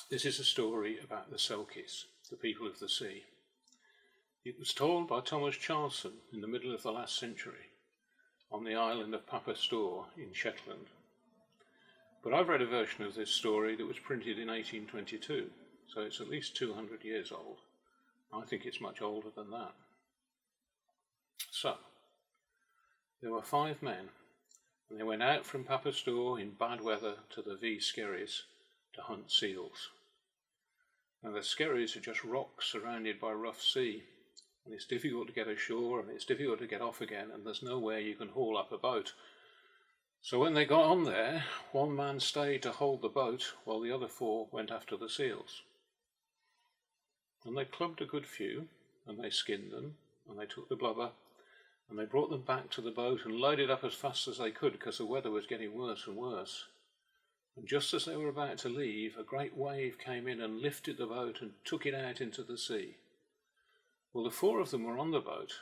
This is a story about the Selchies, the people of the sea. It was told by Thomas Charleson in the middle of the last century on the island of Papa Stour in Shetland. But I've read a version of this story that was printed in 1822, so it's at least 200 years old. I think it's much older than that. So, there were 5 men, and they went out from Papa Stour in bad weather to the Selchies to hunt seals. Now the Selchies are just rocks surrounded by rough sea, and it's difficult to get ashore and it's difficult to get off again, and there's nowhere you can haul up a boat. So when they got on there, one man stayed to hold the boat while the other 4 went after the seals. And they clubbed a good few, and they skinned them, and they took the blubber, and they brought them back to the boat and loaded up as fast as they could because the weather was getting worse and worse. And just as they were about to leave, a great wave came in and lifted the boat and took it out into the sea. Well, the 4 of them were on the boat,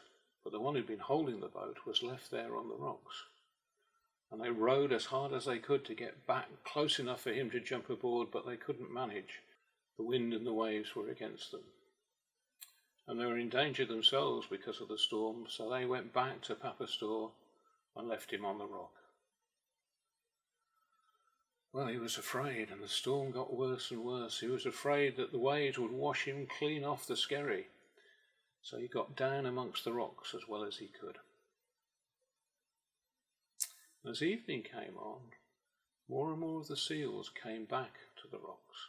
but the one who'd been holding the boat was left there on the rocks. And they rowed as hard as they could to get back close enough for him to jump aboard, but they couldn't manage. The wind and the waves were against them. And they were in danger themselves because of the storm, so they went back to Papa Stour and left him on the rock. Well, he was afraid, and the storm got worse and worse. He was afraid that the waves would wash him clean off the skerry, so he got down amongst the rocks as well as he could. As evening came on, more and more of the seals came back to the rocks,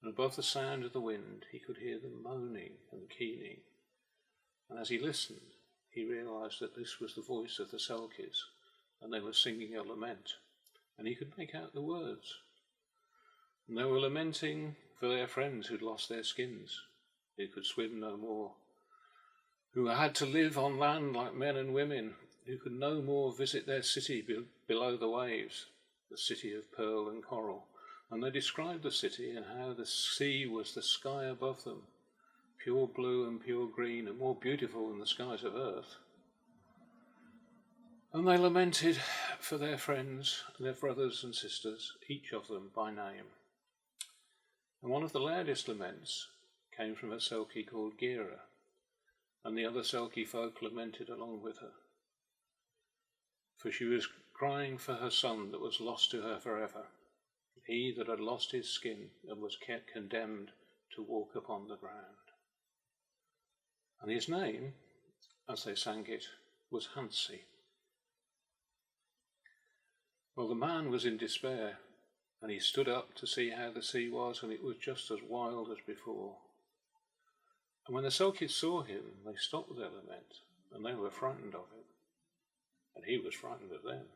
and above the sound of the wind he could hear them moaning and keening. And as he listened, he realised that this was the voice of the Selchies, and they were singing a lament, and he could make out the words. And they were lamenting for their friends who'd lost their skins, who could swim no more, who had to live on land like men and women, who could no more visit their city below the waves, the city of pearl and coral. And they described the city and how the sea was the sky above them, pure blue and pure green, and more beautiful than the skies of earth. And they lamented for their friends, their brothers and sisters, each of them by name. And one of the loudest laments came from a selkie called Geira, and the other selkie folk lamented along with her. For she was crying for her son that was lost to her forever, he that had lost his skin and was condemned to walk upon the ground. And his name, as they sang it, was Hansi. Well, the man was in despair, and he stood up to see how the sea was, and it was just as wild as before. And when the Selkies saw him, they stopped their lament, and they were frightened of him, and he was frightened of them.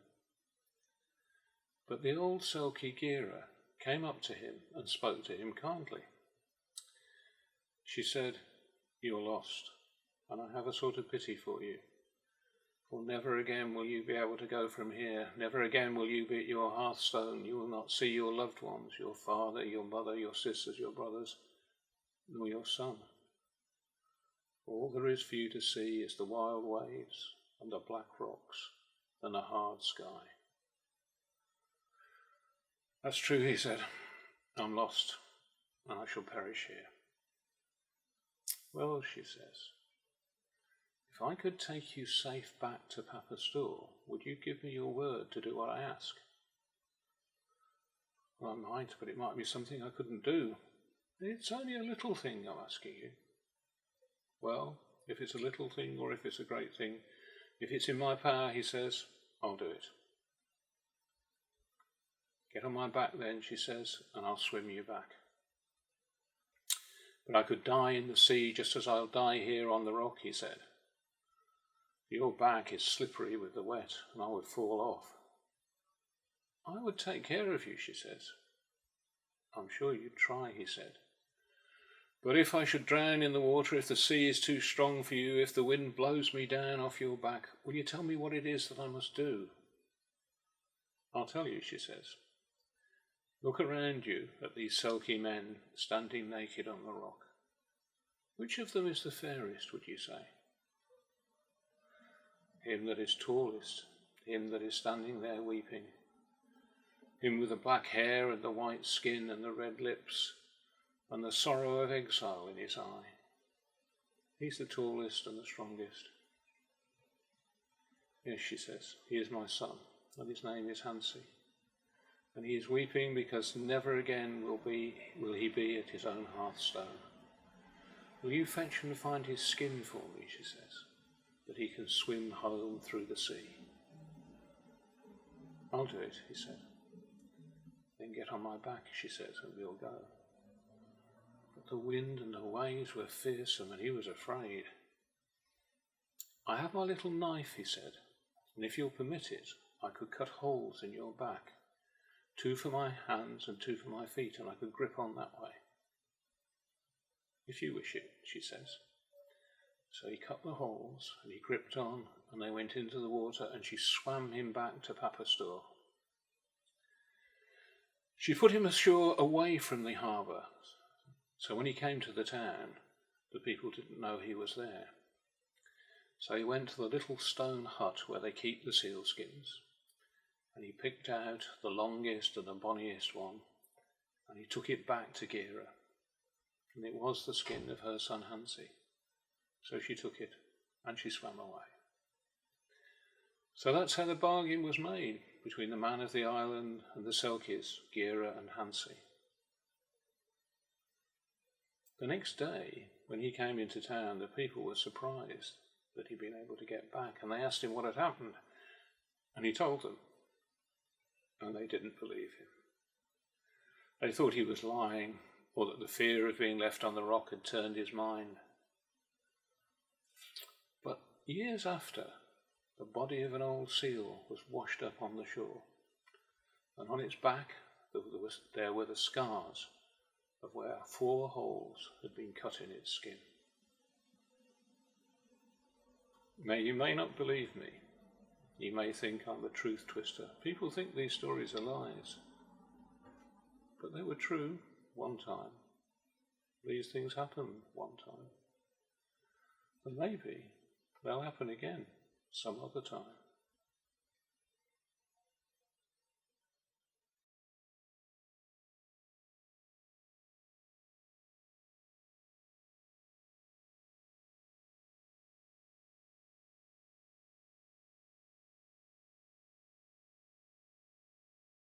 But the old selkie Geira came up to him and spoke to him kindly. She said, "You're lost, and I have a sort of pity for you. For never again will you be able to go from here. Never again will you be at your hearthstone. You will not see your loved ones, your father, your mother, your sisters, your brothers, nor your son. All there is for you to see is the wild waves and the black rocks and a hard sky." "That's true," he said. "I'm lost, and I shall perish here." "Well," she says, "if I could take you safe back to Papa Stour, would you give me your word to do what I ask?" "Well, I might, but it might be something I couldn't do." "It's only a little thing I'm asking you." "Well, if it's a little thing or if it's a great thing, if it's in my power," he says, "I'll do it." "Get on my back then," she says, "and I'll swim you back. But I could die in the sea just as I'll die here on the rock," he said. "Your back is slippery with the wet, and I would fall off." "I would take care of you," she says. "I'm sure you'd try," he said. "But if I should drown in the water, if the sea is too strong for you, if the wind blows me down off your back, will you tell me what it is that I must do?" "I'll tell you," she says. "Look around you at these selkie men standing naked on the rock. Which of them is the fairest, would you say?" "Him that is tallest, him that is standing there weeping. him with the black hair and the white skin and the red lips and the sorrow of exile in his eye. He's the tallest and the strongest. Yes, she says, he is my son, and his name is Hansi. And he is weeping because never again will he be at his own hearthstone. Will you fetch and find his skin for me, she says, that he can swim home through the sea? I'll do it, he said. Then get on my back, she says, and we'll go. But the wind and the waves were fearsome, and he was afraid. I have my little knife, he said, and if you'll permit it, I could cut holes in your back, 2 for my hands and 2 for my feet, and I could grip on that way. If you wish it, she says. So he cut the holes, and he gripped on, and they went into the water, and she swam him back to Papa Stour. She put him ashore away from the harbour, so when he came to the town, the people didn't know he was there. So he went to the little stone hut where they keep the sealskins, and he picked out the longest and the bonniest one, and he took it back to Geira, and it was the skin of her son Hansi. So she took it, and she swam away. So that's how the bargain was made between the man of the island and the Selchies, Geira and Hansi. The next day, when he came into town, the people were surprised that he'd been able to get back, and they asked him what had happened, and he told them, and they didn't believe him. They thought he was lying, or that the fear of being left on the rock had turned his mind. But years after, the body of an old seal was washed up on the shore, and on its back there were the scars of where 4 holes had been cut in its skin. Now, you may not believe me. You may think I'm a truth twister. People think these stories are lies. But they were true one time. These things happened one time. And maybe they'll happen again some other time.